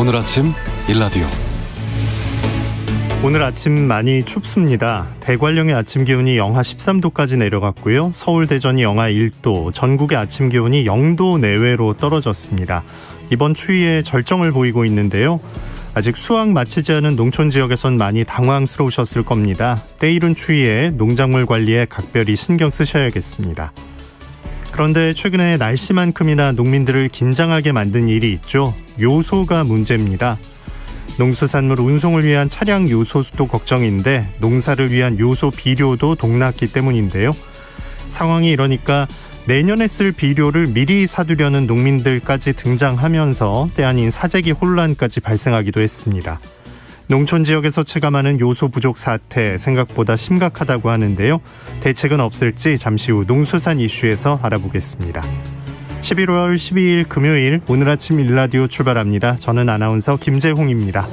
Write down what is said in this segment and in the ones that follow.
오늘 아침 일라디오. 오늘 아침 많이 춥습니다. 대관령의 아침 기온이 영하 13도까지 내려갔고요. 서울, 대전이 영하 1도, 전국의 아침 기온이 0도 내외로 떨어졌습니다. 이번 추위에 절정을 보이고 있는데요. 아직 수확 마치지 않은 농촌 지역에선 많이 당황스러우셨을 겁니다. 때이른 추위에 농작물 관리에 각별히 신경 쓰셔야겠습니다. 그런데 최근에 날씨만큼이나 농민들을 긴장하게 만든 일이 있죠. 요소가 문제입니다. 농수산물 운송을 위한 차량 요소수도 걱정인데 농사를 위한 요소 비료도 동났기 때문인데요. 상황이 이러니까 내년에 쓸 비료를 미리 사두려는 농민들까지 등장하면서 때 아닌 사재기 혼란까지 발생하기도 했습니다. 농촌 지역에서 체감하는 요소 부족 사태 생각보다 심각하다고 하는데요. 대책은 없을지 잠시 후 농수산 이슈에서 알아보겠습니다. 11월 12일 금요일 오늘 아침 일라디오 출발합니다. 저는 아나운서 김재홍입니다.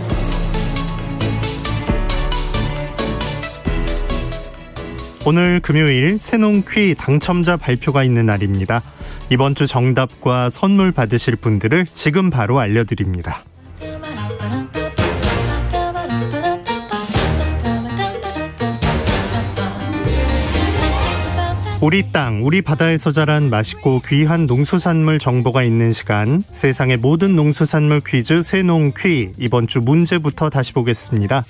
오늘 금요일 새농퀴 당첨자 발표가 있는 날입니다. 이번 주 정답과 선물 받으실 분들을 지금 바로 알려드립니다. 우리 땅, 우리 바다에서 자란 맛있고 귀한 농수산물 정보가 있는 시간, 세상의 모든 농수산물 퀴즈 새농퀴. 이번 주 문제부터 다시 보겠습니다.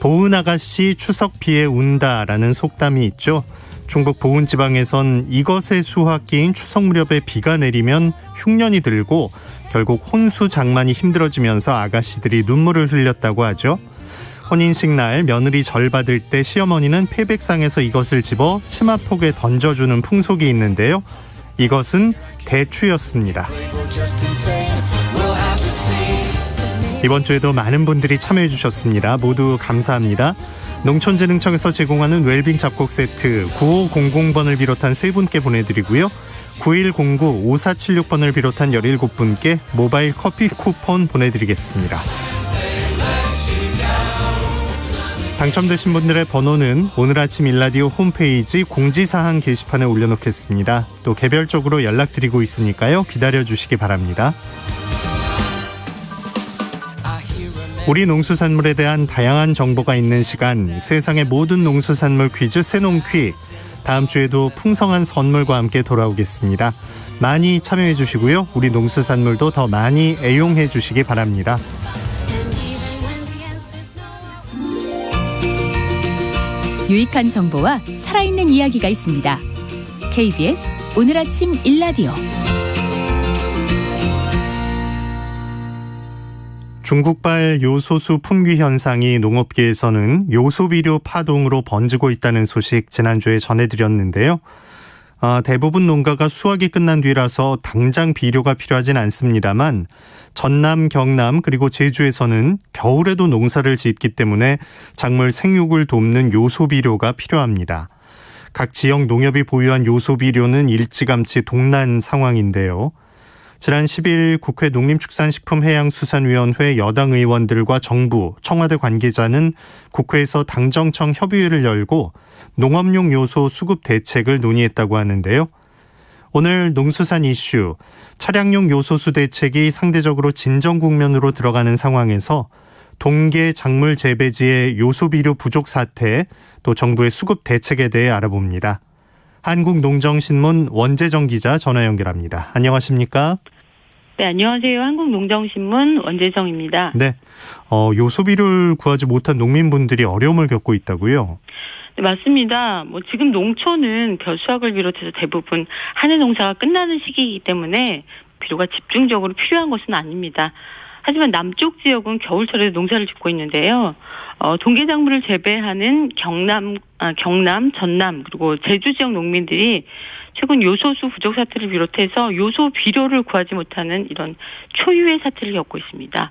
보은 아가씨 추석 비에 운다라는 속담이 있죠. 중국 보은 지방에선 이것의 수확기인 추석 무렵에 비가 내리면 흉년이 들고 결국 혼수 장만이 힘들어지면서 아가씨들이 눈물을 흘렸다고 하죠. 혼인식 날 며느리 절 받을 때 시어머니는 패백상에서 이것을 집어 치마폭에 던져주는 풍속이 있는데요. 이것은 대추였습니다. 이번 주에도 많은 분들이 참여해 주셨습니다. 모두 감사합니다. 농촌진흥청에서 제공하는 웰빙 잡곡 세트 9500번을 비롯한 3분께 보내드리고요. 9109-5476번을 비롯한 17분께 모바일 커피 쿠폰 보내드리겠습니다. 당첨되신 분들의 번호는 오늘 아침 일라디오 홈페이지 공지사항 게시판에 올려놓겠습니다. 또 개별적으로 연락드리고 있으니까요. 기다려주시기 바랍니다. 우리 농수산물에 대한 다양한 정보가 있는 시간, 세상의 모든 농수산물 퀴즈 새농퀴. 다음 주에도 풍성한 선물과 함께 돌아오겠습니다. 많이 참여해 주시고요. 우리 농수산물도 더 많이 애용해 주시기 바랍니다. 유익한 정보와 살아있는 이야기가 있습니다. KBS 오늘 아침 일라디오. 중국발 요소수 품귀 현상이 농업계에서는 요소비료 파동으로 번지고 있다는 소식 지난주에 전해드렸는데요. 대부분 농가가 수확이 끝난 뒤라서 당장 비료가 필요하진 않습니다만 전남, 경남 그리고 제주에서는 겨울에도 농사를 짓기 때문에 작물 생육을 돕는 요소비료가 필요합니다. 각 지역 농협이 보유한 요소비료는 일찌감치 동난 상황인데요. 지난 10일 국회 농림축산식품해양수산위원회 여당 의원들과 정부, 청와대 관계자는 국회에서 당정청 협의회를 열고 농업용 요소 수급 대책을 논의했다고 하는데요. 오늘 농수산 이슈, 차량용 요소수 대책이 상대적으로 진정 국면으로 들어가는 상황에서 동계 작물 재배지의 요소비료 부족 사태, 또 정부의 수급 대책에 대해 알아봅니다. 한국농정신문 원재정 기자 전화 연결합니다. 안녕하십니까? 네, 안녕하세요. 한국농정신문 원재정입니다. 네, 요소비료를 구하지 못한 농민분들이 어려움을 겪고 있다고요? 네, 맞습니다. 지금 농촌은 벼수확을 비롯해서 대부분 한해 농사가 끝나는 시기이기 때문에 비료가 집중적으로 필요한 것은 아닙니다. 하지만 남쪽 지역은 겨울철에 농사를 짓고 있는데요. 동계작물을 재배하는 경남, 전남 그리고 제주 지역 농민들이 최근 요소수 부족 사태를 비롯해서 요소 비료를 구하지 못하는 이런 초유의 사태를 겪고 있습니다.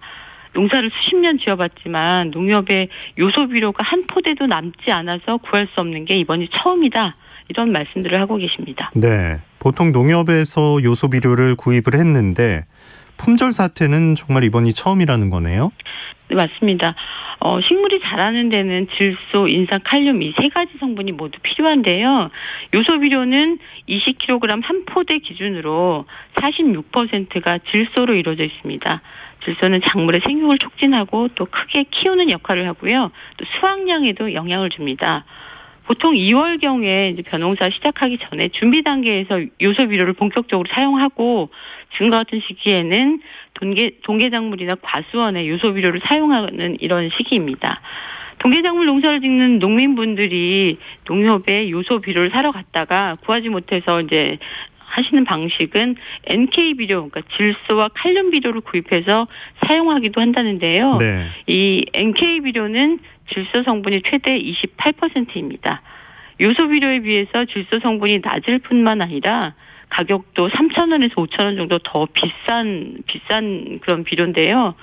농사를 수십 년 지어봤지만 농협에 요소 비료가 한 포대도 남지 않아서 구할 수 없는 게 이번이 처음이다. 이런 말씀들을 하고 계십니다. 네, 보통 농협에서 요소 비료를 구입을 했는데 품절 사태는 정말 이번이 처음이라는 거네요. 네, 맞습니다. 식물이 자라는 데는 질소, 인산, 칼륨 이 세 가지 성분이 모두 필요한데요. 요소 비료는 20kg 한 포대 기준으로 46%가 질소로 이루어져 있습니다. 질소는 작물의 생육을 촉진하고 또 크게 키우는 역할을 하고요. 또 수확량에도 영향을 줍니다. 보통 2월경에 이제 벼농사 시작하기 전에 준비 단계에서 요소 비료를 본격적으로 사용하고 지금과 같은 시기에는 동계작물이나 과수원에 요소 비료를 사용하는 이런 시기입니다. 동계작물 농사를 짓는 농민분들이 농협에 요소 비료를 사러 갔다가 구하지 못해서 이제 하시는 방식은 NK 비료, 그러니까 질소와 칼륨 비료를 구입해서 사용하기도 한다는데요. 네. 이 NK 비료는 질소 성분이 최대 28%입니다. 요소 비료에 비해서 질소 성분이 낮을 뿐만 아니라 가격도 3,000원에서 5,000원 정도 더 비싼 그런 비료인데요.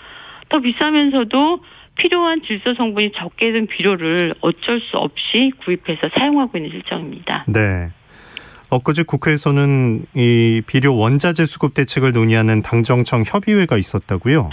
더 비싸면서도 필요한 질소 성분이 적게 든 비료를 어쩔 수 없이 구입해서 사용하고 있는 실정입니다. 네. 엊그제 국회에서는 이 비료 원자재 수급 대책을 논의하는 당정청 협의회가 있었다고요?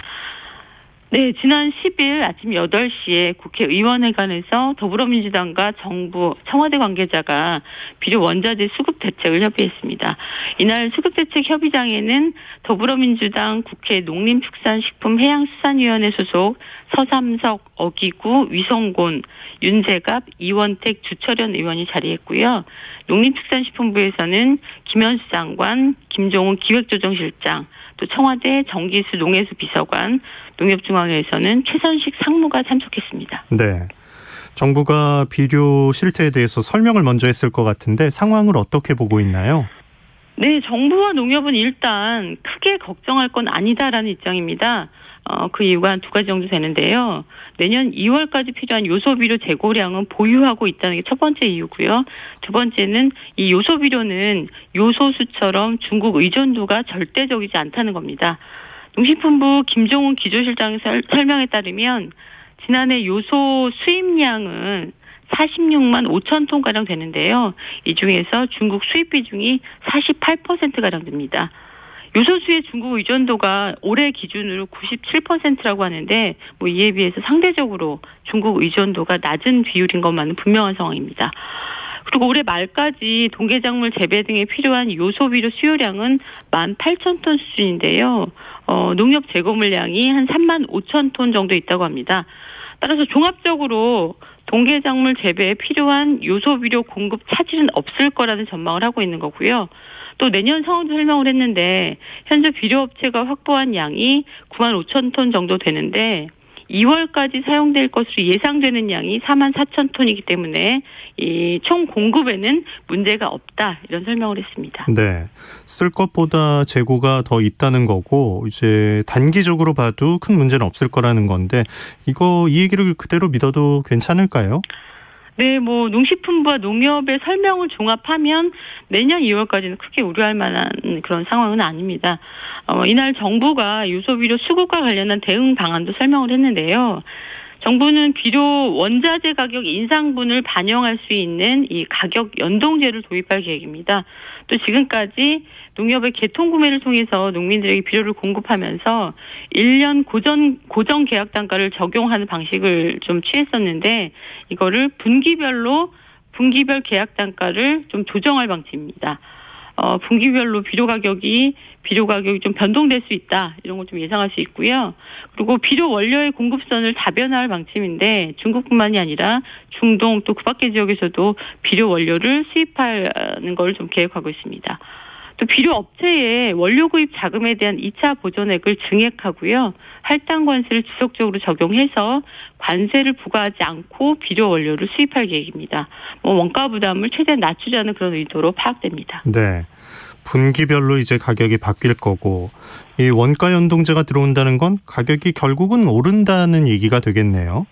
네, 지난 10일 아침 8시에 국회의원회관에서 더불어민주당과 정부, 청와대 관계자가 비료 원자재 수급 대책을 협의했습니다. 이날 수급 대책 협의장에는 더불어민주당 국회 농림축산식품해양수산위원회 소속 서삼석, 어기구, 위성곤, 윤재갑, 이원택, 주철현 의원이 자리했고요. 농림축산식품부에서는 김현수 장관, 김종훈 기획조정실장, 또 청와대 정기수 농해수 비서관, 농협중앙회에서는 최선식 상무가 참석했습니다. 네. 정부가 비료 실태에 대해서 설명을 먼저 했을 것 같은데 상황을 어떻게 보고 있나요? 네, 정부와 농협은 일단 크게 걱정할 건 아니다라는 입장입니다. 그 이유가 한 두 가지 정도 되는데요. 내년 2월까지 필요한 요소 비료 재고량은 보유하고 있다는 게 첫 번째 이유고요. 두 번째는 이 요소 비료는 요소수처럼 중국 의존도가 절대적이지 않다는 겁니다. 농식품부 김종훈 기조실장의 설명에 따르면 지난해 요소 수입량은 46만 5천 톤가량 되는데요. 이 중에서 중국 수입 비중이 48%가량 됩니다. 요소수의 중국 의존도가 올해 기준으로 97%라고 하는데 이에 비해서 상대적으로 중국 의존도가 낮은 비율인 것만은 분명한 상황입니다. 그리고 올해 말까지 동계작물 재배 등에 필요한 요소 비료 수요량은 18,000톤 수준인데요. 농협 재고 물량이 한 3만 5천 톤 정도 있다고 합니다. 따라서 종합적으로 동계작물 재배에 필요한 요소 비료 공급 차질은 없을 거라는 전망을 하고 있는 거고요. 또 내년 상황도 설명을 했는데 현재 비료업체가 확보한 양이 9만 5천 톤 정도 되는데 2월까지 사용될 것으로 예상되는 양이 4만 4천 톤이기 때문에 이 총 공급에는 문제가 없다 이런 설명을 했습니다. 네, 쓸 것보다 재고가 더 있다는 거고 이제 단기적으로 봐도 큰 문제는 없을 거라는 건데 이 얘기를 그대로 믿어도 괜찮을까요? 네, 농식품부와 농협의 설명을 종합하면 내년 2월까지는 크게 우려할 만한 그런 상황은 아닙니다. 이날 정부가 요소비료 수급과 관련한 대응 방안도 설명을 했는데요. 정부는 비료 원자재 가격 인상분을 반영할 수 있는 이 가격 연동제를 도입할 계획입니다. 또 지금까지 농협의 개통 구매를 통해서 농민들에게 비료를 공급하면서 1년 고정 계약 단가를 적용하는 방식을 좀 취했었는데 이거를 분기별 계약 단가를 좀 조정할 방침입니다. 분기별로 비료 가격이 좀 변동될 수 있다. 이런 걸 좀 예상할 수 있고요. 그리고 비료 원료의 공급선을 다변화할 방침인데 중국뿐만이 아니라 중동 또 그 밖의 지역에서도 비료 원료를 수입하는 걸 좀 계획하고 있습니다. 또 비료 업체의 원료 구입 자금에 대한 2차 보전액을 증액하고요. 할당 관세를 지속적으로 적용해서 관세를 부과하지 않고 비료 원료를 수입할 계획입니다. 원가 부담을 최대한 낮추자는 그런 의도로 파악됩니다. 네. 분기별로 이제 가격이 바뀔 거고 이 원가 연동제가 들어온다는 건 가격이 결국은 오른다는 얘기가 되겠네요.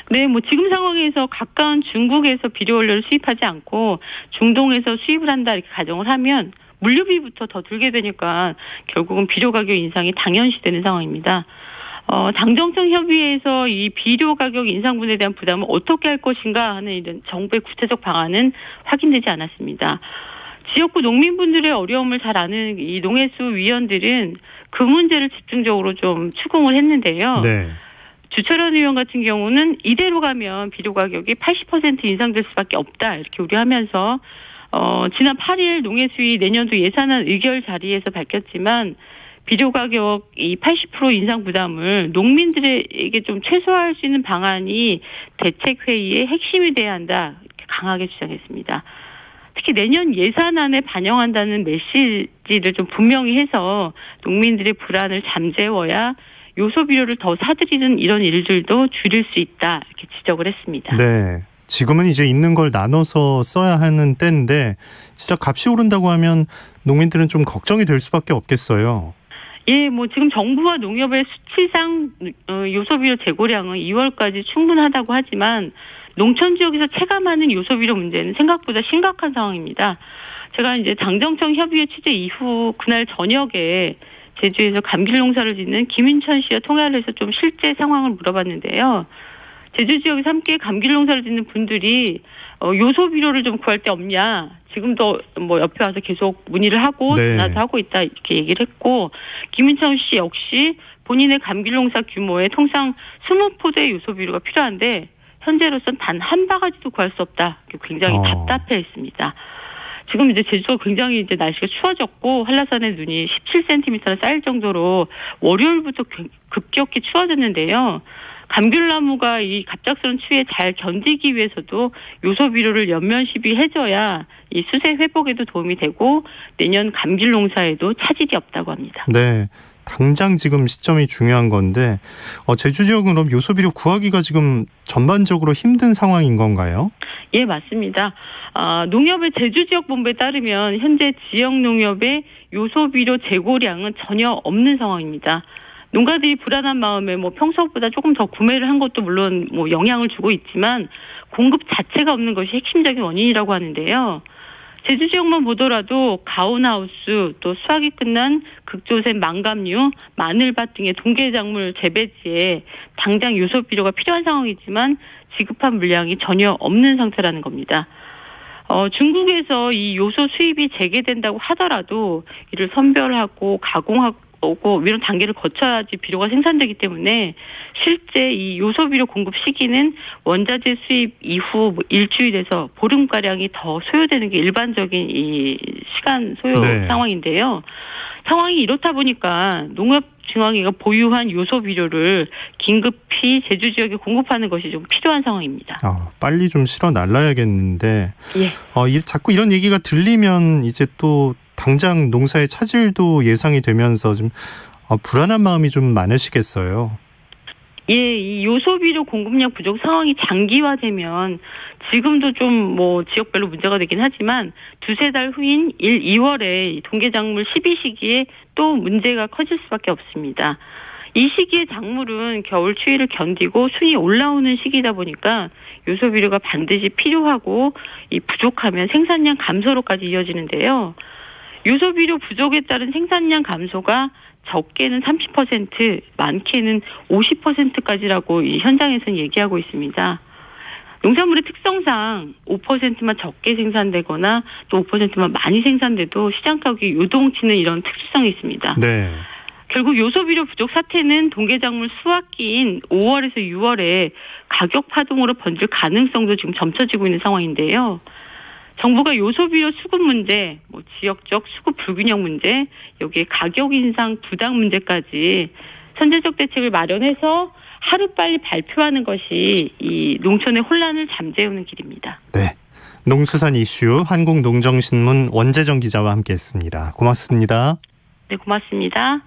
네, 지금 상황에서 가까운 중국에서 비료 원료를 수입하지 않고 중동에서 수입을 한다 이렇게 가정을 하면 물류비부터 더 들게 되니까 결국은 비료 가격 인상이 당연시되는 상황입니다. 당정청 협의회에서 이 비료 가격 인상분에 대한 부담을 어떻게 할 것인가 하는 이런 정부의 구체적 방안은 확인되지 않았습니다. 지역구 농민분들의 어려움을 잘 아는 이 농해수 위원들은 그 문제를 집중적으로 좀 추궁을 했는데요. 네. 주철원 의원 같은 경우는 이대로 가면 비료 가격이 80% 인상될 수밖에 없다 이렇게 우려하면서 지난 8일 농해수위 내년도 예산안 의결 자리에서 밝혔지만 비료 가격 이 80% 인상 부담을 농민들에게 좀 최소화할 수 있는 방안이 대책회의의 핵심이 돼야 한다 이렇게 강하게 주장했습니다. 특히 내년 예산안에 반영한다는 메시지를 좀 분명히 해서 농민들의 불안을 잠재워야 요소 비료를 더 사들이는 이런 일들도 줄일 수 있다 이렇게 지적을 했습니다. 네. 지금은 이제 있는 걸 나눠서 써야 하는 때인데 진짜 값이 오른다고 하면 농민들은 좀 걱정이 될 수밖에 없겠어요. 예, 뭐 지금 정부와 농협의 수치상 요소 비료 재고량은 2월까지 충분하다고 하지만 농촌 지역에서 체감하는 요소 비료 문제는 생각보다 심각한 상황입니다. 제가 이제 당정청 협의회 취재 이후 그날 저녁에 제주에서 감귤 농사를 짓는 김인천 씨와 통화를 해서 좀 실제 상황을 물어봤는데요. 제주 지역에서 함께 감귤 농사를 짓는 분들이 요소 비료를 좀 구할 데 없냐. 지금도 뭐 옆에 와서 계속 문의를 하고 네. 전화도 하고 있다 이렇게 얘기를 했고 김인천 씨 역시 본인의 감귤 농사 규모에 통상 20포대의 요소 비료가 필요한데 현재로선 단 한 바가지도 구할 수 없다. 굉장히 답답해했습니다. 지금 이제 제주도가 굉장히 이제 날씨가 추워졌고 한라산에 눈이 17cm나 쌓일 정도로 월요일부터 급격히 추워졌는데요. 감귤나무가 이 갑작스러운 추위에 잘 견디기 위해서도 요소 비료를 연면시비 해줘야 이 수세 회복에도 도움이 되고 내년 감귤 농사에도 차질이 없다고 합니다. 네. 당장 지금 시점이 중요한 건데 제주 지역은 그럼 요소 비료 구하기가 지금 전반적으로 힘든 상황인 건가요? 예, 맞습니다. 농협의 제주 지역 본부에 따르면 현재 지역 농협의 요소 비료 재고량은 전혀 없는 상황입니다. 농가들이 불안한 마음에 뭐 평소보다 조금 더 구매를 한 것도 물론 뭐 영향을 주고 있지만 공급 자체가 없는 것이 핵심적인 원인이라고 하는데요. 제주 지역만 보더라도 가온하우스 또 수확이 끝난 극조센 망감류, 마늘밭 등의 동계작물 재배지에 당장 요소 비료가 필요한 상황이지만 지급한 물량이 전혀 없는 상태라는 겁니다. 중국에서 이 요소 수입이 재개된다고 하더라도 이를 선별하고 가공하고 이런 단계를 거쳐야지 비료가 생산되기 때문에 실제 이 요소 비료 공급 시기는 원자재 수입 이후 일주일에서 보름가량이 더 소요되는 게 일반적인 이 시간 소요 상황인데요. 상황이 이렇다 보니까 농협중앙회가 보유한 요소 비료를 긴급히 제주 지역에 공급하는 것이 좀 필요한 상황입니다. 빨리 좀 실어 날라야겠는데 예. 자꾸 이런 얘기가 들리면 이제 또 당장 농사의 차질도 예상이 되면서 좀 불안한 마음이 좀 많으시겠어요. 예, 이 요소 비료 공급량 부족 상황이 장기화되면 지금도 좀 뭐 지역별로 문제가 되긴 하지만 두세 달 후인 2월에 동계작물 12시기에 또 문제가 커질 수밖에 없습니다. 이 시기에 작물은 겨울 추위를 견디고 순이 올라오는 시기다 보니까 요소 비료가 반드시 필요하고 이 부족하면 생산량 감소로까지 이어지는데요. 요소 비료 부족에 따른 생산량 감소가 적게는 30%, 많게는 50%까지라고 이 현장에서는 얘기하고 있습니다. 농산물의 특성상 5%만 적게 생산되거나 또 5%만 많이 생산돼도 시장 가격이 요동치는 이런 특수성이 있습니다. 네. 결국 요소 비료 부족 사태는 동계작물 수확기인 5월에서 6월에 가격 파동으로 번질 가능성도 지금 점쳐지고 있는 상황인데요. 정부가 요소 비료 수급 문제, 지역적 수급 불균형 문제, 여기에 가격 인상 부당 문제까지 선제적 대책을 마련해서 하루빨리 발표하는 것이 이 농촌의 혼란을 잠재우는 길입니다. 네, 농수산 이슈 한국농정신문 원재정 기자와 함께했습니다. 고맙습니다. 네, 고맙습니다.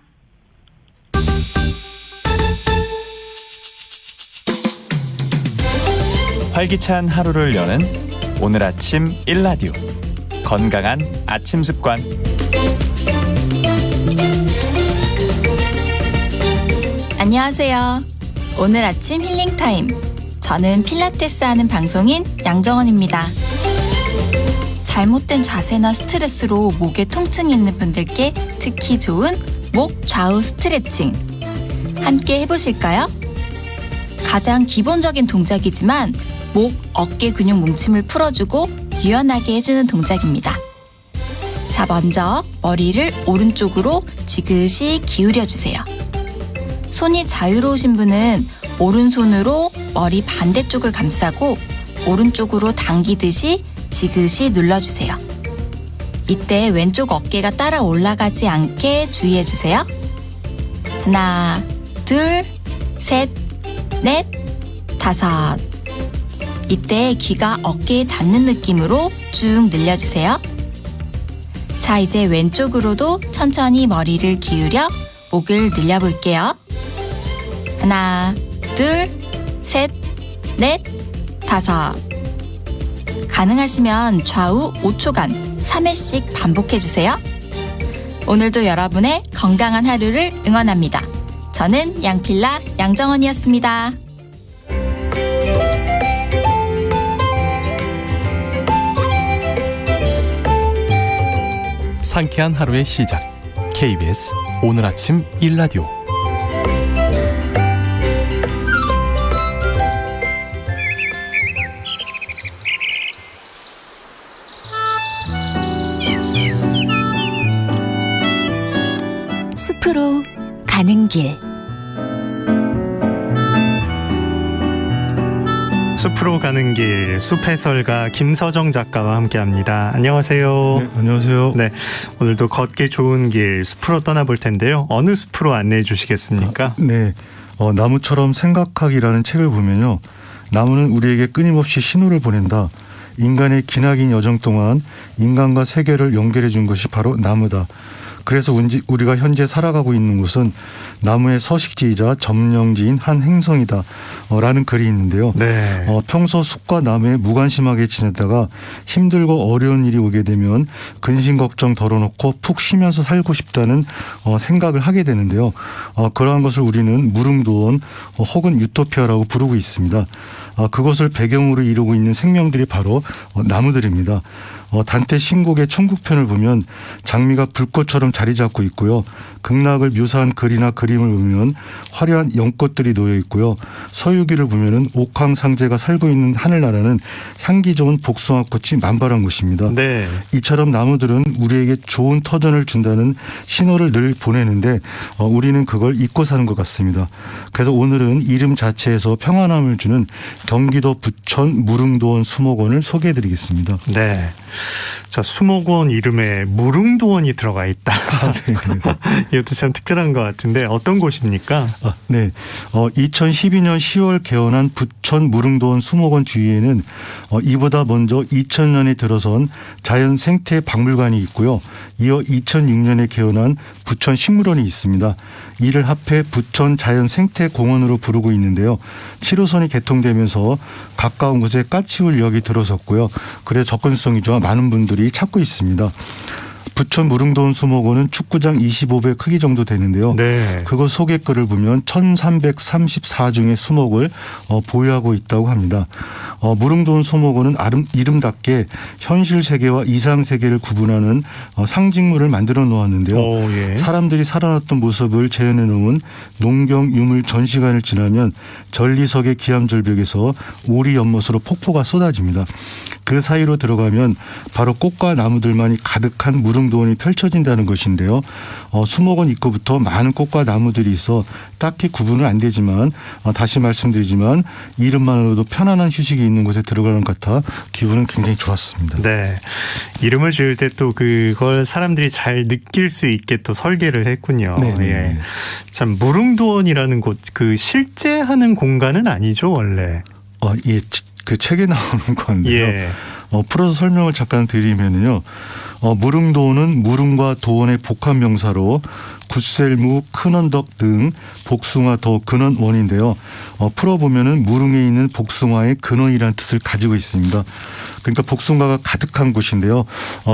활기찬 하루를 여는 오늘 아침 1라디오 건강한 아침 습관. 안녕하세요. 오늘 아침 힐링타임. 저는 필라테스 하는 방송인 양정원입니다. 잘못된 자세나 스트레스로 목에 통증이 있는 분들께 특히 좋은 목 좌우 스트레칭. 함께 해보실까요? 가장 기본적인 동작이지만 목, 어깨 근육 뭉침을 풀어주고 유연하게 해주는 동작입니다. 자, 먼저 머리를 오른쪽으로 지그시 기울여 주세요. 손이 자유로우신 분은 오른손으로 머리 반대쪽을 감싸고 오른쪽으로 당기듯이 지그시 눌러주세요. 이때 왼쪽 어깨가 따라 올라가지 않게 주의해 주세요. 하나, 둘, 셋, 넷, 다섯. 이때 귀가 어깨에 닿는 느낌으로 쭉 늘려주세요. 자, 이제 왼쪽으로도 천천히 머리를 기울여 목을 늘려볼게요. 하나, 둘, 셋, 넷, 다섯. 가능하시면 좌우 5초간 3회씩 반복해주세요. 오늘도 여러분의 건강한 하루를 응원합니다. 저는 양필라 양정원이었습니다. 상쾌한 하루의 시작. KBS 오늘 아침 1라디오. 숲으로 가는 길. 숲으로 가는 길, 숲해설가 김서정 작가와 함께합니다. 안녕하세요. 네, 안녕하세요. 네, 오늘도 걷기 좋은 길 숲으로 떠나볼 텐데요. 어느 숲으로 안내해 주시겠습니까? 네, 나무처럼 생각하기라는 책을 보면요, 나무는 우리에게 끊임없이 신호를 보낸다. 인간의 기나긴 여정 동안 인간과 세계를 연결해 준 것이 바로 나무다. 그래서 우리가 현재 살아가고 있는 곳은 나무의 서식지이자 점령지인 한 행성이다 라는 글이 있는데요. 네. 평소 숲과 나무에 무관심하게 지내다가 힘들고 어려운 일이 오게 되면 근심 걱정 덜어놓고 푹 쉬면서 살고 싶다는 생각을 하게 되는데요. 그러한 것을 우리는 무릉도원 혹은 유토피아라고 부르고 있습니다. 그것을 배경으로 이루고 있는 생명들이 바로 나무들입니다. 단테 신곡의 천국편을 보면 장미가 불꽃처럼 자리 잡고 있고요. 극락을 묘사한 글이나 그림을 보면 화려한 연꽃들이 놓여 있고요. 서유기를 보면은 옥황상제가 살고 있는 하늘나라는 향기 좋은 복숭아꽃이 만발한 곳입니다. 네. 이처럼 나무들은 우리에게 좋은 터전을 준다는 신호를 늘 보내는데 우리는 그걸 잊고 사는 것 같습니다. 그래서 오늘은 이름 자체에서 평안함을 주는 경기도 부천 무릉도원 수목원을 소개해드리겠습니다. 네. 자, 수목원 이름에 무릉도원이 들어가 있다. 이것도 참 특별한 것 같은데 어떤 곳입니까? 네. 2012년 10월 개원한 부천 무릉도원 수목원 주위에는 이보다 먼저 2000년에 들어선 자연 생태 박물관이 있고요. 이어 2006년에 개원한 부천 식물원이 있습니다. 이를 합해 부천 자연 생태 공원으로 부르고 있는데요. 7호선이 개통되면서 가까운 곳에 까치울역이 들어섰고요. 그래 접근성이 좋아 많은 분들이 찾고 있습니다. 부천 무릉도원 수목원은 축구장 25배 크기 정도 되는데요. 네. 그거 소개글을 보면 1334종의 수목을 보유하고 있다고 합니다. 무릉도원 수목원은 이름답게 현실 세계와 이상 세계를 구분하는 상징물을 만들어 놓았는데요. 예. 사람들이 살아났던 모습을 재현해 놓은 농경 유물 전시관을 지나면 전리석의 기암절벽에서 오리 연못으로 폭포가 쏟아집니다. 그 사이로 들어가면 바로 꽃과 나무들만이 가득한 무릉도원이 펼쳐진다는 것인데요. 수목원 입구부터 많은 꽃과 나무들이 있어 딱히 구분은 안 되지만 다시 말씀드리지만 이름만으로도 편안한 휴식이 있는 곳에 들어가는 것 같아 기분은 굉장히 좋았습니다. 네. 이름을 지을 때 또 그걸 사람들이 잘 느낄 수 있게 또 설계를 했군요. 네. 예. 참 무릉도원이라는 곳, 그 실제 하는 공간은 아니죠, 원래. 예. 그 책에 나오는 건데요. 예. 풀어서 설명을 잠깐 드리면요. 무릉도원은 무릉과 도원의 복합 명사로 굿셀무, 큰언덕 등 복숭아 더 근원원인데요. 풀어보면은 무릉에 있는 복숭아의 근원이라는 뜻을 가지고 있습니다. 그러니까 복숭아가 가득한 곳인데요.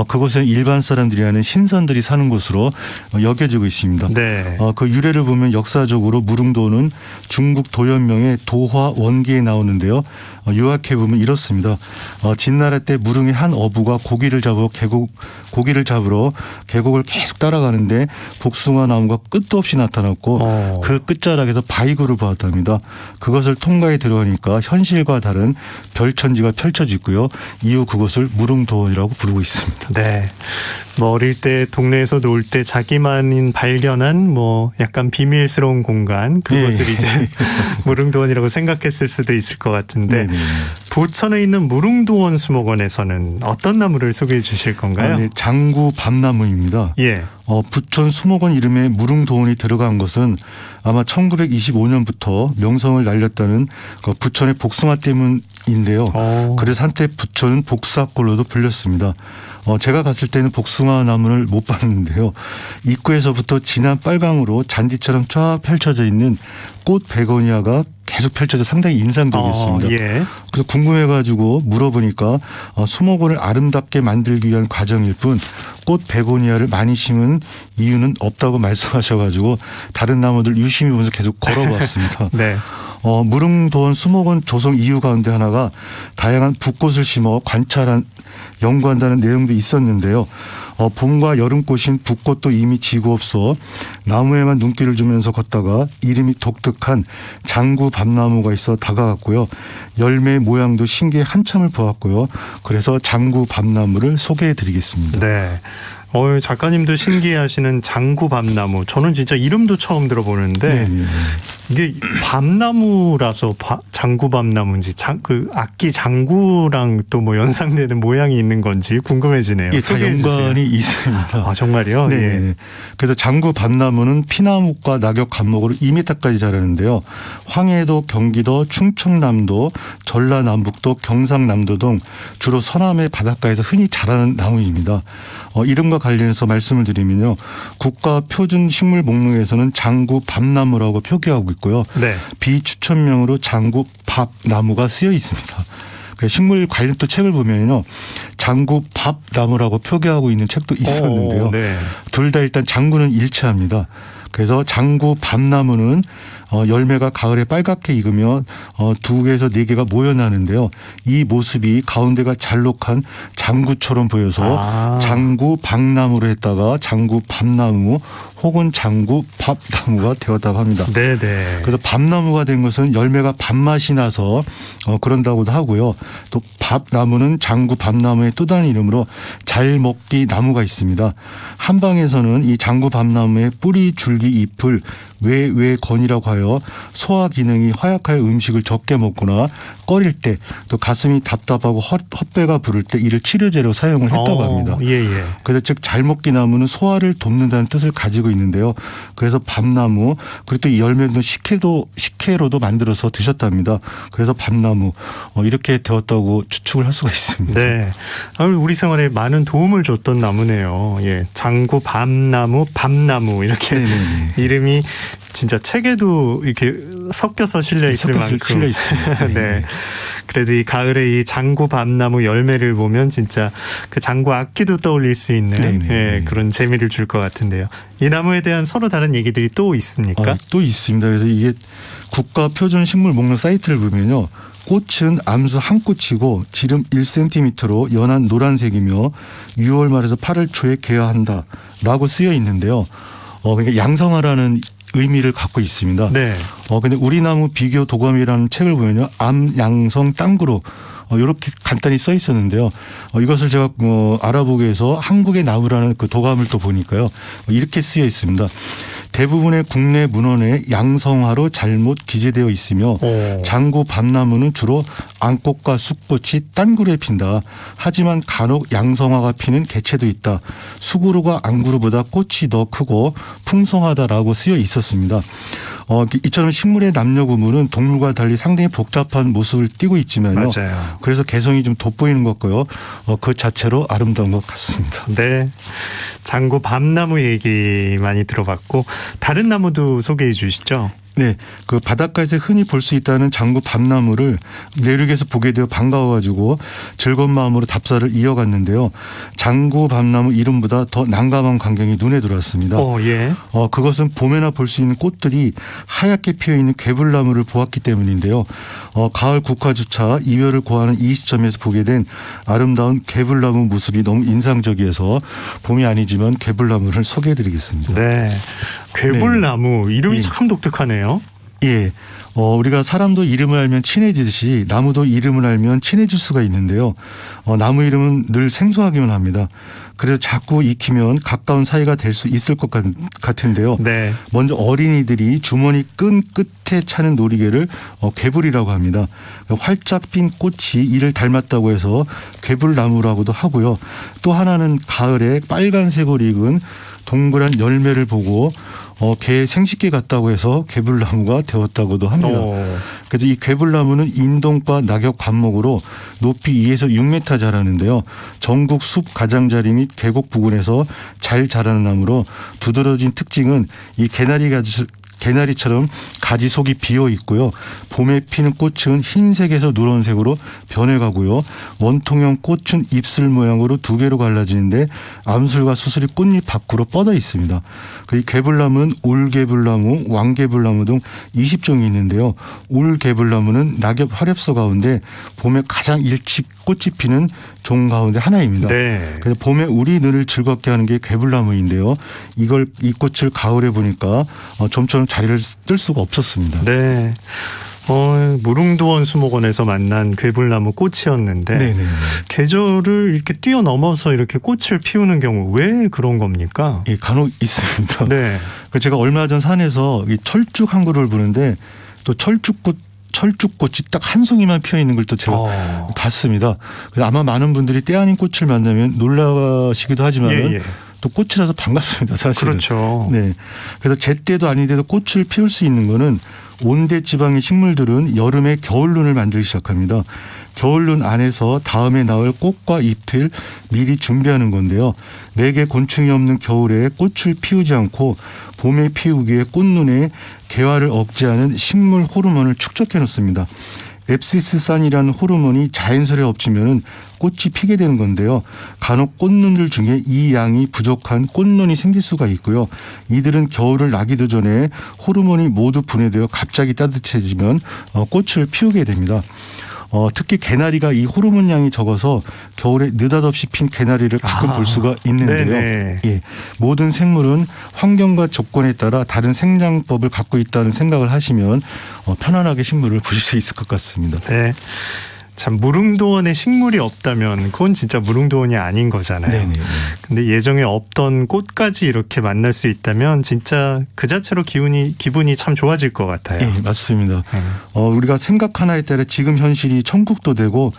그곳에는 일반 사람들이 아닌 신선들이 사는 곳으로 여겨지고 있습니다. 네. 그 유래를 보면 역사적으로 무릉도는 중국 도연명의 도화 원기에 나오는데요. 요약해 보면 이렇습니다. 진나라 때 무릉의 한 어부가 고기를 잡아 고기를 잡으러 계곡을 계속 따라가는데 복숭아 나무가 끝도 없이 나타났고 그 끝자락에서 바위굴을 보았답니다. 그것을 통과에 들어가니까 현실과 다른 별천지가 펼쳐지고요. 이후 그것을 무릉도원이라고 부르고 있습니다. 네. 뭐 어릴 때 동네에서 놀 때 자기만인 발견한 뭐 약간 비밀스러운 공간 그것을 네. 이제 무릉도원이라고 생각했을 수도 있을 것 같은데 네. 부천에 있는 무릉도원 수목원에서는 어떤 나무를 소개해 주실 건가요? 네, 장구 밤나무입니다. 예. 부천 수목원 이름에 무릉도원이 들어간 것은 아마 1925년부터 명성을 날렸다는 그 부천의 복숭아 때문인데요. 그래서 한때 부천은 복사골로도 불렸습니다. 제가 갔을 때는 복숭아 나무를 못 봤는데요. 입구에서부터 진한 빨강으로 잔디처럼 쫙 펼쳐져 있는 꽃 베고니아가 계속 펼쳐져 상당히 인상적이었습니다. 예. 그래서 궁금해가지고 물어보니까 수목원을 아름답게 만들기 위한 과정일 뿐 꽃 베고니아를 많이 심은 이유는 없다고 말씀하셔가지고 다른 나무들 유심히 보면서 계속 걸어봤습니다. 네. 무릉도원 수목원 조성 이유 가운데 하나가 다양한 붓꽃을 심어 연구한다는 내용도 있었는데요. 봄과 여름꽃인 붓꽃도 이미 지고 없어 나무에만 눈길을 주면서 걷다가 이름이 독특한 장구 밤나무가 있어 다가갔고요. 열매 모양도 신기해 한참을 보았고요. 그래서 장구 밤나무를 소개해드리겠습니다. 네. 작가님도 신기해하시는 장구 밤나무. 저는 진짜 이름도 처음 들어보는데 네. 이게 밤나무라서 장구 밤나무인지 그 악기 장구랑 또 뭐 연상되는 모양이 있는 건지 궁금해지네요. 예, 다 연관이 있습니다. 아 정말요? 네. 예. 그래서 장구 밤나무는 피나무과 낙엽 감목으로 2m까지 자라는데요. 황해도, 경기도, 충청남도, 전라남북도, 경상남도 등 주로 서남의 바닷가에서 흔히 자라는 나무입니다. 이름과 관련해서 말씀을 드리면요. 국가 표준 식물 목록에서는 장구 밤나무라고 표기하고 있고요. 네. 비추천명으로 장구 밥나무가 쓰여 있습니다. 식물 관련 또 책을 보면요. 장구 밥나무라고 표기하고 있는 책도 있었는데요. 네. 둘 다 일단 장구는 일치합니다. 그래서 장구 밤나무는 열매가 가을에 빨갛게 익으면 2개에서 4개가 모여나는데요. 이 모습이 가운데가 잘록한 장구처럼 보여서 장구 박나무로 했다가 장구 밤나무 혹은 장구 밥나무가 되었다고 합니다. 네네. 그래서 밤나무가 된 것은 열매가 밥맛이 나서 그런다고도 하고요. 또 밥나무는 장구 밤나무의 또 다른 이름으로 잘 먹기 나무가 있습니다. 한방에서는 이 장구 밤나무의 뿌리, 줄기, 잎을 외외건이라고 하여 소화 기능이 허약하여 음식을 적게 먹거나 꺼릴 때 또 가슴이 답답하고 헛배가 부를 때 이를 치료제로 사용을 했다고 합니다. 예. 그래서 즉 잘 먹기 나무는 소화를 돕는다는 뜻을 가지고 있는데요. 그래서 밤나무 그리고 또 이 열매는 식혜로도 만들어서 드셨답니다. 그래서 밤나무 이렇게 되었다고 추측을 할 수가 있습니다. 네. 우리 생활에 많은 도움을 줬던 나무네요. 예. 장구 밤나무 이렇게 네네. 이름이 진짜 책에도 이렇게 섞여서 실려 있을 만큼 실려 있습니다. 네. 그래도 이 가을에 이 장구 밤나무 열매를 보면 진짜 그 장구 악기도 떠올릴 수 있는 예, 그런 재미를 줄 것 같은데요. 이 나무에 대한 서로 다른 얘기들이 또 있습니까? 또 있습니다. 그래서 이게 국가 표준 식물 목록 사이트를 보면요. 꽃은 암수 한 꽃이고 지름 1cm로 연한 노란색이며 6월 말에서 8월 초에 개화한다라고 쓰여 있는데요. 그러니까 양성화라는 의미를 갖고 있습니다. 네. 근데 우리 나무 비교 도감이라는 책을 보면요. 암, 양성, 땅구로 이렇게 간단히 써 있었는데요. 이것을 제가 알아보기 위해서 한국의 나무라는 그 도감을 또 보니까요. 이렇게 쓰여 있습니다. 대부분의 국내 문헌에 양성화로 잘못 기재되어 있으며 장구 밤나무는 주로 앙꽃과 쑥꽃이 딴구루에 핀다. 하지만 간혹 양성화가 피는 개체도 있다. 수구루가 앙구루보다 꽃이 더 크고 풍성하다라고 쓰여 있었습니다. 이처럼 식물의 남녀 구분은 동물과 달리 상당히 복잡한 모습을 띠고 있지만요. 맞아요. 그래서 개성이 좀 돋보이는 것 같고요. 그 자체로 아름다운 것 같습니다. 네. 장구 밤나무 얘기 많이 들어봤고 다른 나무도 소개해 주시죠. 네, 그 바닷가에서 흔히 볼 수 있다는 장구 밤나무를 내륙에서 보게 되어 반가워가지고 즐거운 마음으로 답사를 이어갔는데요. 장구 밤나무 이름보다 더 난감한 광경이 눈에 들어왔습니다. 예. 그것은 봄에나 볼 수 있는 꽃들이 하얗게 피어 있는 괴불나무를 보았기 때문인데요. 가을 국화주차 이별을 고하는 이 시점에서 보게 된 아름다운 괴불나무 모습이 너무 인상적이어서 봄이 아니지만 괴불나무를 소개해드리겠습니다. 네. 괴불나무 이름이 예. 참 독특하네요. 예. 우리가 사람도 이름을 알면 친해지듯이 나무도 이름을 알면 친해질 수가 있는데요. 나무 이름은 늘 생소하기만 합니다. 그래서 자꾸 익히면 가까운 사이가 될 수 있을 것 같은데요. 네. 먼저 어린이들이 주머니 끈 끝에 차는 놀이개를 괴불이라고 합니다. 활짝 핀 꽃이 이를 닮았다고 해서 괴불나무라고도 하고요. 또 하나는 가을에 빨간색으로 익은 동그란 열매를 보고 개의 생식기 같다고 해서 괴불나무가 되었다고도 합니다. 그래서 이 괴불나무는 인동과 낙엽 관목으로 높이 2에서 6m 자라는데요. 전국 숲 가장자리 및 계곡 부근에서 잘 자라는 나무로 두드러진 특징은 이 개나리처럼 가지 속이 비어 있고요. 봄에 피는 꽃은 흰색에서 누런색으로 변해가고요. 원통형 꽃은 잎슬 모양으로 두 개로 갈라지는데 암술과 수술이 꽃잎 밖으로 뻗어 있습니다. 이 괴불나무는 올괴불나무, 왕괴불나무 등 20종이 있는데요. 올괴불나무는 낙엽 화렵서 가운데 봄에 가장 일찍 꽃이 피는 종 가운데 하나입니다. 네. 그래서 봄에 우리 눈을 즐겁게 하는 게 괴불나무인데요. 이 꽃을 가을에 보니까 좀처럼 자리를 뜰 수가 없었습니다. 네. 무릉도원 수목원에서 만난 괴불나무 꽃이었는데 네네. 계절을 이렇게 뛰어넘어서 이렇게 꽃을 피우는 경우 왜 그런 겁니까? 예, 간혹 있습니다. 네. 제가 얼마 전 산에서 이 철쭉 한 그루를 보는데 또 철쭉꽃이 딱 한 송이만 피어 있는 걸 또 제가 봤습니다. 그래서 아마 많은 분들이 때 아닌 꽃을 만나면 놀라시기도 하지만 또 꽃이라서 반갑습니다. 사실은. 그렇죠. 네. 그래서 제때도 아닌데도 꽃을 피울 수 있는 거는 온대 지방의 식물들은 여름에 겨울눈을 만들기 시작합니다. 겨울눈 안에서 다음에 나올 꽃과 잎을 미리 준비하는 건데요. 내게 곤충이 없는 겨울에 꽃을 피우지 않고 봄에 피우기에 꽃눈에 개화를 억제하는 식물 호르몬을 축적해 놓습니다. 앱시스산이라는 호르몬이 자연스레 없으면 꽃이 피게 되는 건데요. 간혹 꽃눈들 중에 이 양이 부족한 꽃눈이 생길 수가 있고요. 이들은 겨울을 나기도 전에 호르몬이 모두 분해되어 갑자기 따뜻해지면 꽃을 피우게 됩니다. 특히 개나리가 이 호르몬 양이 적어서 겨울에 느닷없이 핀 개나리를 가끔 볼 수가 있는데요. 예, 모든 생물은 환경과 조건에 따라 다른 생장법을 갖고 있다는 생각을 하시면 편안하게 식물을 보실 수 있을 것 같습니다. 네. 참 무릉도원에 식물이 없다면 그건 진짜 무릉도원이 아닌 거잖아요. 네네. 근데 예정에 없던 꽃까지 이렇게 만날 수 있다면 진짜 그 자체로 기분이 참 좋아질 것 같아요. 예, 맞습니다. 우리가 생각 하나에 따라 지금 현실이 천국도 되고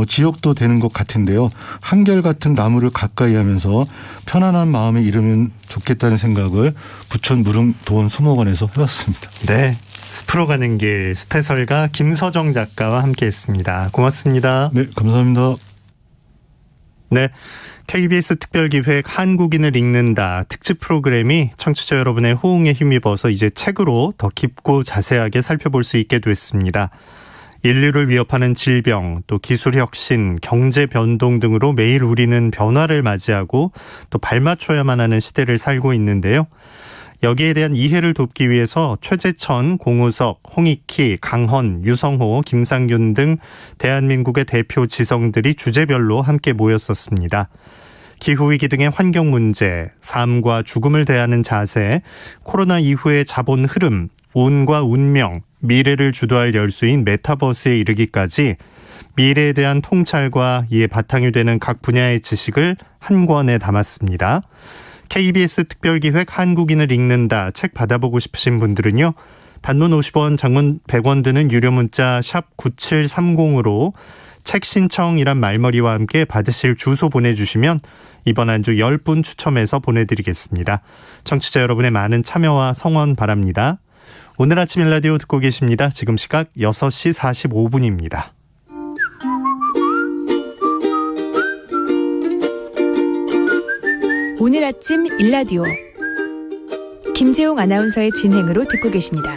지옥도 되는 것 같은데요. 한결같은 나무를 가까이 하면서 편안한 마음에 이르면 좋겠다는 생각을 부천 무릉도원 수목원에서 해봤습니다. 네. 숲으로 가는 길 숲해설가 김서정 작가와 함께했습니다. 고맙습니다. 네, 감사합니다. 네, KBS 특별기획 한국인을 읽는다 특집 프로그램이 청취자 여러분의 호응에 힘입어서 이제 책으로 더 깊고 자세하게 살펴볼 수 있게 됐습니다. 인류를 위협하는 질병, 또 기술 혁신, 경제 변동 등으로 매일 우리는 변화를 맞이하고 또 발맞춰야만 하는 시대를 살고 있는데요. 여기에 대한 이해를 돕기 위해서 최재천, 공우석, 홍익희, 강헌, 유성호, 김상균 등 대한민국의 대표 지성들이 주제별로 함께 모였었습니다. 기후위기 등의 환경 문제, 삶과 죽음을 대하는 자세, 코로나 이후의 자본 흐름, 운과 운명, 미래를 주도할 열쇠인 메타버스에 이르기까지 미래에 대한 통찰과 이에 바탕이 되는 각 분야의 지식을 한 권에 담았습니다. KBS 특별기획 한국인을 읽는다 책 받아보고 싶으신 분들은요. 단문 50원, 장문 100원 드는 유료 문자 샵 9730으로 책 신청이란 말머리와 함께 받으실 주소 보내주시면 이번 한 주 10분 추첨해서 보내드리겠습니다. 청취자 여러분의 많은 참여와 성원 바랍니다. 오늘 아침 일라디오 듣고 계십니다. 지금 시각 6시 45분입니다. 오늘 아침 일라디오 김재용 아나운서의 진행으로 듣고 계십니다.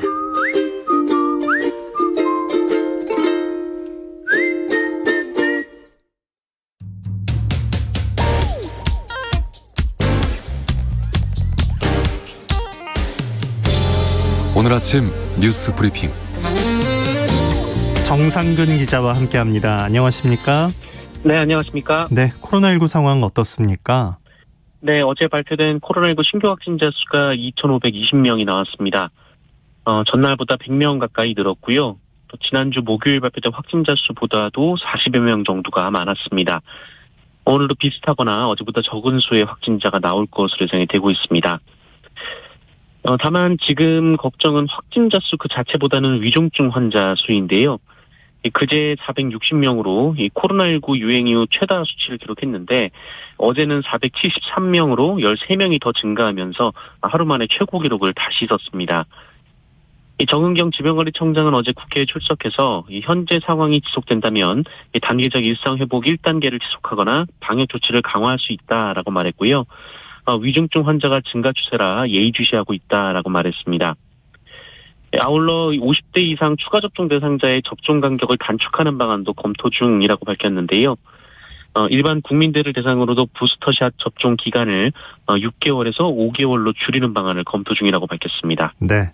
오늘 아침 뉴스 브리핑. 정상근 기자와 함께합니다. 안녕하십니까? 네, 안녕하십니까? 네, 코로나19 상황 어떻습니까? 네, 어제 발표된 코로나19 신규 확진자 수가 2,520명이 나왔습니다. 전날보다 100명 가까이 늘었고요. 또 지난주 목요일 발표된 확진자 수보다도 40여 명 정도가 많았습니다. 오늘도 비슷하거나 어제보다 적은 수의 확진자가 나올 것으로 예상이 되고 있습니다. 다만 지금 걱정은 확진자 수 그 자체보다는 위중증 환자 수인데요. 그제 460명으로 이 코로나19 유행 이후 최다 수치를 기록했는데 어제는 473명으로 13명이 더 증가하면서 하루 만에 최고 기록을 다시 썼습니다. 정은경 질병관리청장은 어제 국회에 출석해서 현재 상황이 지속된다면 단계적 일상 회복 1단계를 지속하거나 방역 조치를 강화할 수 있다라고 말했고요. 위중증 환자가 증가 추세라 예의주시하고 있다라고 말했습니다. 아울러 50대 이상 추가 접종 대상자의 접종 간격을 단축하는 방안도 검토 중이라고 밝혔는데요. 일반 국민들을 대상으로도 부스터샷 접종 기간을 6개월에서 5개월로 줄이는 방안을 검토 중이라고 밝혔습니다. 네.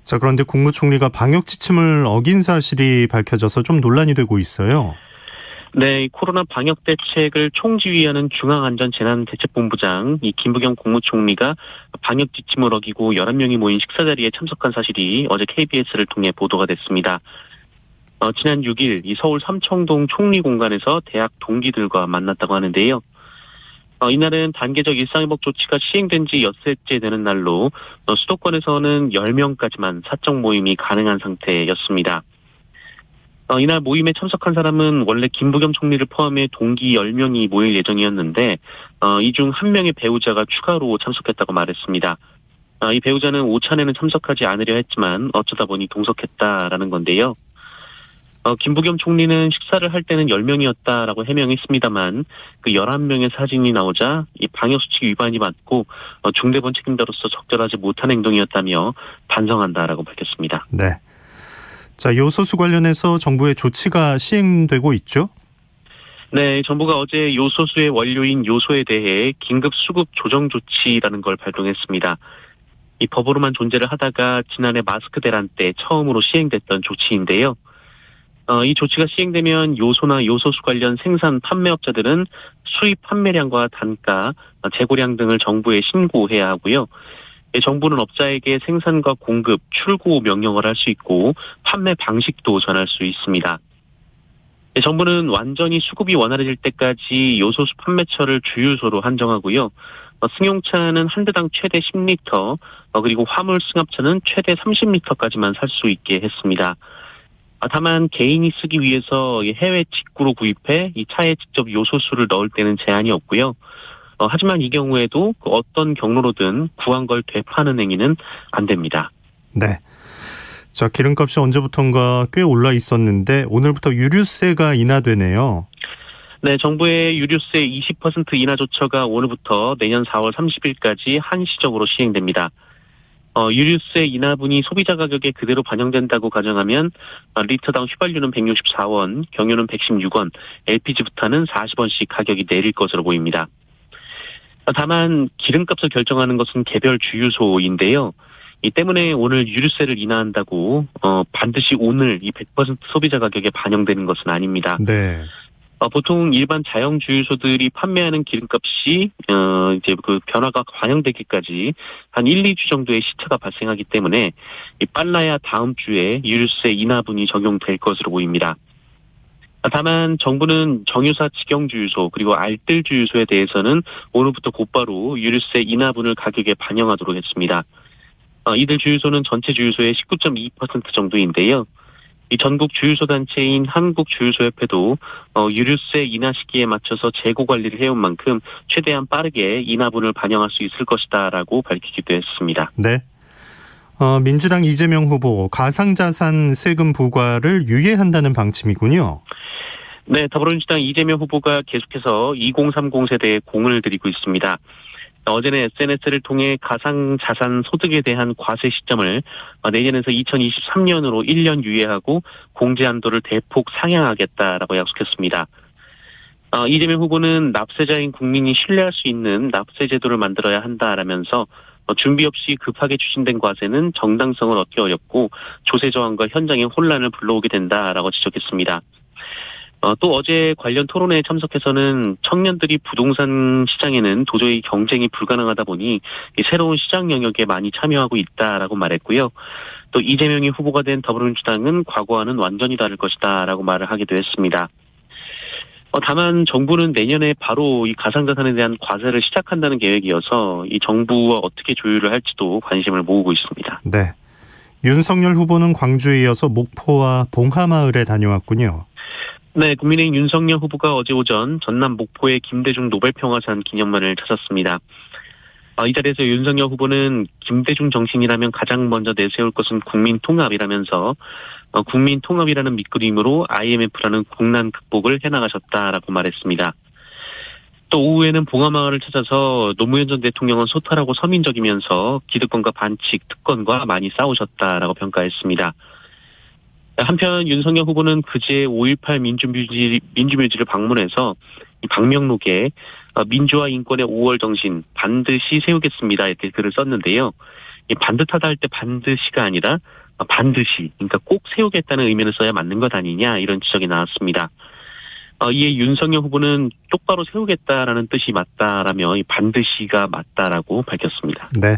자, 그런데 국무총리가 방역 지침을 어긴 사실이 밝혀져서 좀 논란이 되고 있어요. 네, 코로나 방역 대책을 총지휘하는 중앙안전재난대책본부장 김부겸 국무총리가 방역 지침을 어기고 11명이 모인 식사 자리에 참석한 사실이 어제 KBS를 통해 보도가 됐습니다. 지난 6일 이 서울 삼청동 총리공간에서 대학 동기들과 만났다고 하는데요. 이날은 단계적 일상회복 조치가 시행된 지 엿새째 되는 날로 수도권에서는 10명까지만 사적 모임이 가능한 상태였습니다. 이날 모임에 참석한 사람은 원래 김부겸 총리를 포함해 동기 10명이 모일 예정이었는데 이 중 한 명의 배우자가 추가로 참석했다고 말했습니다. 이 배우자는 오찬에는 참석하지 않으려 했지만 어쩌다 보니 동석했다라는 건데요. 김부겸 총리는 식사를 할 때는 10명이었다라고 해명했습니다만 그 11명의 사진이 나오자 이 방역수칙 위반이 맞고 중대본 책임자로서 적절하지 못한 행동이었다며 반성한다라고 밝혔습니다. 네. 자, 요소수 관련해서 정부의 조치가 시행되고 있죠? 네, 정부가 어제 요소수의 원료인 요소에 대해 긴급 수급 조정 조치라는 걸 발동했습니다. 이 법으로만 존재를 하다가 지난해 마스크 대란 때 처음으로 시행됐던 조치인데요. 이 조치가 시행되면 요소나 요소수 관련 생산 판매업자들은 수입 판매량과 단가, 재고량 등을 정부에 신고해야 하고요. 정부는 업자에게 생산과 공급, 출고 명령을 할 수 있고 판매 방식도 전할 수 있습니다. 정부는 완전히 수급이 원활해질 때까지 요소수 판매처를 주유소로 한정하고요. 승용차는 한 대당 최대 10리터, 그리고 화물 승합차는 최대 30리터까지만 살 수 있게 했습니다. 다만 개인이 쓰기 위해서 해외 직구로 구입해 이 차에 직접 요소수를 넣을 때는 제한이 없고요. 하지만 이 경우에도 어떤 경로로든 구한 걸 되파는 행위는 안 됩니다. 네. 자, 기름값이 언제부턴가 꽤 올라 있었는데 오늘부터 유류세가 인하되네요. 네, 정부의 유류세 20% 인하 조처가 오늘부터 내년 4월 30일까지 한시적으로 시행됩니다. 유류세 인하분이 소비자 가격에 그대로 반영된다고 가정하면 리터당 휘발유는 164원, 경유는 116원, LPG부터는 40원씩 가격이 내릴 것으로 보입니다. 다만 기름값을 결정하는 것은 개별 주유소인데요. 이 때문에 오늘 유류세를 인하한다고 반드시 오늘 이 100% 소비자 가격에 반영되는 것은 아닙니다. 네. 보통 일반 자영 주유소들이 판매하는 기름값이 이제 그 변화가 반영되기까지 한 1, 2주 정도의 시차가 발생하기 때문에 빨라야 다음 주에 유류세 인하분이 적용될 것으로 보입니다. 다만 정부는 정유사 직영주유소 그리고 알뜰 주유소에 대해서는 오늘부터 곧바로 유류세 인하분을 가격에 반영하도록 했습니다. 이들 주유소는 전체 주유소의 19.2% 정도인데요. 이 전국 주유소 단체인 한국주유소협회도 유류세 인하 시기에 맞춰서 재고 관리를 해온 만큼 최대한 빠르게 인하분을 반영할 수 있을 것이다라고 밝히기도 했습니다. 네. 민주당 이재명 후보 가상자산 세금 부과를 유예한다는 방침이군요. 네, 더불어민주당 이재명 후보가 계속해서 2030 세대에 공을 들이고 있습니다. 어제는 SNS를 통해 가상자산 소득에 대한 과세 시점을 내년에서 2023년으로 1년 유예하고 공제 한도를 대폭 상향하겠다라고 약속했습니다. 이재명 후보는 납세자인 국민이 신뢰할 수 있는 납세 제도를 만들어야 한다라면서 준비 없이 급하게 추진된 과세는 정당성을 얻기 어렵고 조세 저항과 현장의 혼란을 불러오게 된다라고 지적했습니다. 또 어제 관련 토론회에 참석해서는 청년들이 부동산 시장에는 도저히 경쟁이 불가능하다 보니 이 새로운 시장 영역에 많이 참여하고 있다라고 말했고요. 또 이재명이 후보가 된 더불어민주당은 과거와는 완전히 다를 것이다라고 말을 하기도 했습니다. 다만 정부는 내년에 바로 이 가상자산에 대한 과세를 시작한다는 계획이어서 이 정부와 어떻게 조율을 할지도 관심을 모으고 있습니다. 네. 윤석열 후보는 광주에 이어서 목포와 봉하마을에 다녀왔군요. 네, 국민의힘 윤석열 후보가 어제 오전 전남 목포의 김대중 노벨평화상 기념관을 찾았습니다. 이 자리에서 윤석열 후보는 김대중 정신이라면 가장 먼저 내세울 것은 국민 통합이라면서 국민 통합이라는 밑그림으로 IMF라는 국난 극복을 해나가셨다라고 말했습니다. 또 오후에는 봉하마을을 찾아서 노무현 전 대통령은 소탈하고 서민적이면서 기득권과 반칙, 특권과 많이 싸우셨다라고 평가했습니다. 한편 윤석열 후보는 그제 5.18 민주묘지를 방문해서 이 방명록에 민주화 인권의 5월 정신 반드시 세우겠습니다 이렇게 글을 썼는데요. 이 반듯하다 할 때 반드시가 아니라 반드시, 그러니까 꼭 세우겠다는 의미를 써야 맞는 것 아니냐 이런 지적이 나왔습니다. 이에 윤석열 후보는 똑바로 세우겠다라는 뜻이 맞다라며 이 반드시가 맞다라고 밝혔습니다. 네.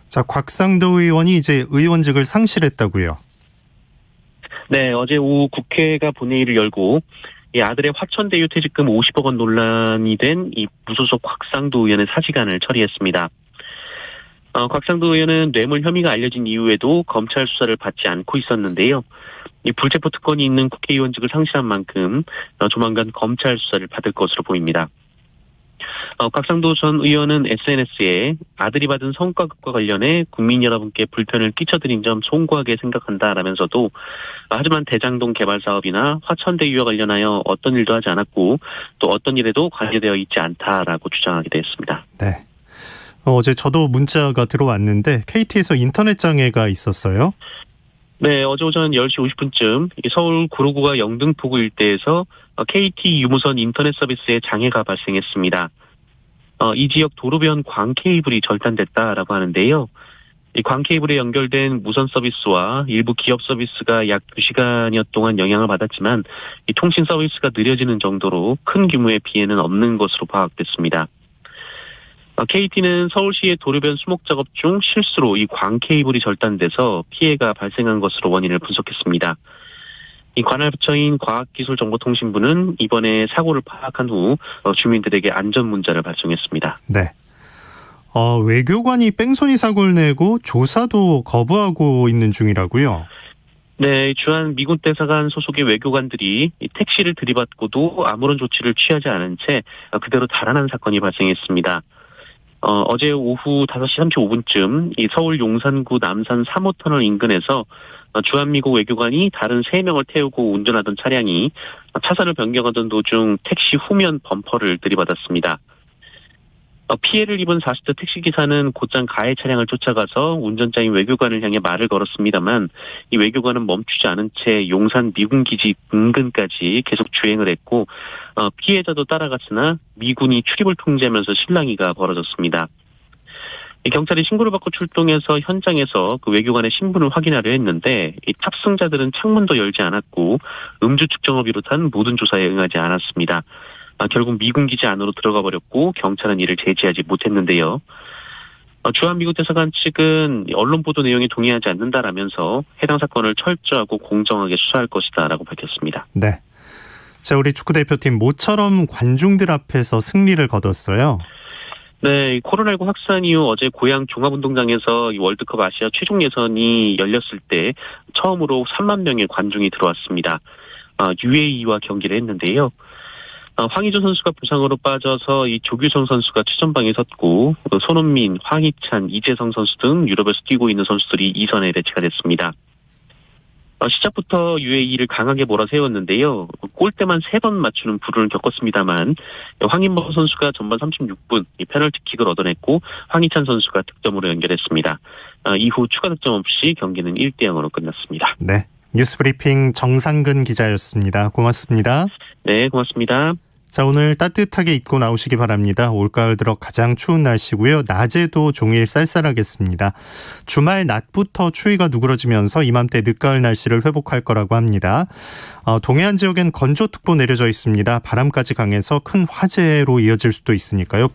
자, 곽상도 의원이 이제 의원직을 상실했다고요. 네, 어제 오후 국회가 본회의를 열고 이 아들의 화천대유 퇴직금 50억 원 논란이 된 이 무소속 곽상도 의원의 사직안을 처리했습니다. 곽상도 의원은 뇌물 혐의가 알려진 이후에도 검찰 수사를 받지 않고 있었는데요. 이 불체포 특권이 있는 국회의원직을 상실한 만큼 조만간 검찰 수사를 받을 것으로 보입니다. 곽상도 전 의원은 SNS에 아들이 받은 성과급과 관련해 국민 여러분께 불편을 끼쳐드린 점 송구하게 생각한다라면서도 하지만 대장동 개발 사업이나 화천대유와 관련하여 어떤 일도 하지 않았고 또 어떤 일에도 관여되어 있지 않다라고 주장하기도 했습니다. 네. 어제 저도 문자가 들어왔는데 KT에서 인터넷 장애가 있었어요? 네, 어제 오전 10시 50분쯤 서울 구로구가 영등포구 일대에서 KT 유무선 인터넷 서비스에 장애가 발생했습니다. 이 지역 도로변 광 케이블이 절단됐다라고 하는데요. 이 광 케이블에 연결된 무선 서비스와 일부 기업 서비스가 약 2시간여 동안 영향을 받았지만 이 통신 서비스가 느려지는 정도로 큰 규모의 피해는 없는 것으로 파악됐습니다. KT는 서울시의 도로변 수목 작업 중 실수로 이 광 케이블이 절단돼서 피해가 발생한 것으로 원인을 분석했습니다. 이 관할 부처인 과학기술정보통신부는 이번에 사고를 파악한 후 주민들에게 안전 문자를 발송했습니다. 네. 외교관이 뺑소니 사고를 내고 조사도 거부하고 있는 중이라고요? 네, 주한 미군 대사관 소속의 외교관들이 이 택시를 들이받고도 아무런 조치를 취하지 않은 채 그대로 달아난 사건이 발생했습니다. 어제 오후 5시 35분쯤 이 서울 용산구 남산 3호 터널 인근에서 주한미국 외교관이 다른 3명을 태우고 운전하던 차량이 차선을 변경하던 도중 택시 후면 범퍼를 들이받았습니다. 피해를 입은 40대 택시기사는 곧장 가해 차량을 쫓아가서 운전자인 외교관을 향해 말을 걸었습니다만 이 외교관은 멈추지 않은 채 용산 미군기지 인근까지 계속 주행을 했고 피해자도 따라갔으나 미군이 출입을 통제하면서 실랑이가 벌어졌습니다. 경찰이 신고를 받고 출동해서 현장에서 그 외교관의 신분을 확인하려 했는데 이 탑승자들은 창문도 열지 않았고 음주 측정을 비롯한 모든 조사에 응하지 않았습니다. 결국 미군 기지 안으로 들어가 버렸고 경찰은 이를 제지하지 못했는데요. 주한미국 대사관 측은 언론 보도 내용에 동의하지 않는다라면서 해당 사건을 철저하고 공정하게 수사할 것이다라고 밝혔습니다. 네. 자, 우리 축구대표팀 모처럼 관중들 앞에서 승리를 거뒀어요. 네, 코로나19 확산 이후 어제 고향 종합운동장에서 이 월드컵 아시아 최종 예선이 열렸을 때 처음으로 3만 명의 관중이 들어왔습니다. UAE와 경기를 했는데요. 황의조 선수가 부상으로 빠져서 이 조규성 선수가 최전방에 섰고 손흥민, 황희찬, 이재성 선수 등 유럽에서 뛰고 있는 선수들이 2선에 배치가 됐습니다. 시작부터 UAE를 강하게 몰아세웠는데요. 골대만 3번 맞추는 불운을 겪었습니다만 황인범 선수가 전반 36분 페널티킥을 얻어냈고 황희찬 선수가 득점으로 연결했습니다. 이후 추가 득점 없이 경기는 1대0으로 끝났습니다. 네, 뉴스브리핑 정상근 기자였습니다. 고맙습니다. 네, 고맙습니다. 자, 오늘 따뜻하게 입고 나오시기 바랍니다. 올가을 들어 가장 추운 날씨고요. 낮에도 종일 쌀쌀하겠습니다. 주말 낮부터 추위가 누그러지면서 이맘때 늦가을 날씨를 회복할 거라고 합니다. 동해안 지역엔 건조특보 내려져 있습니다. 바람까지 강해서 큰 화재로 이어질 수도 있으니까요.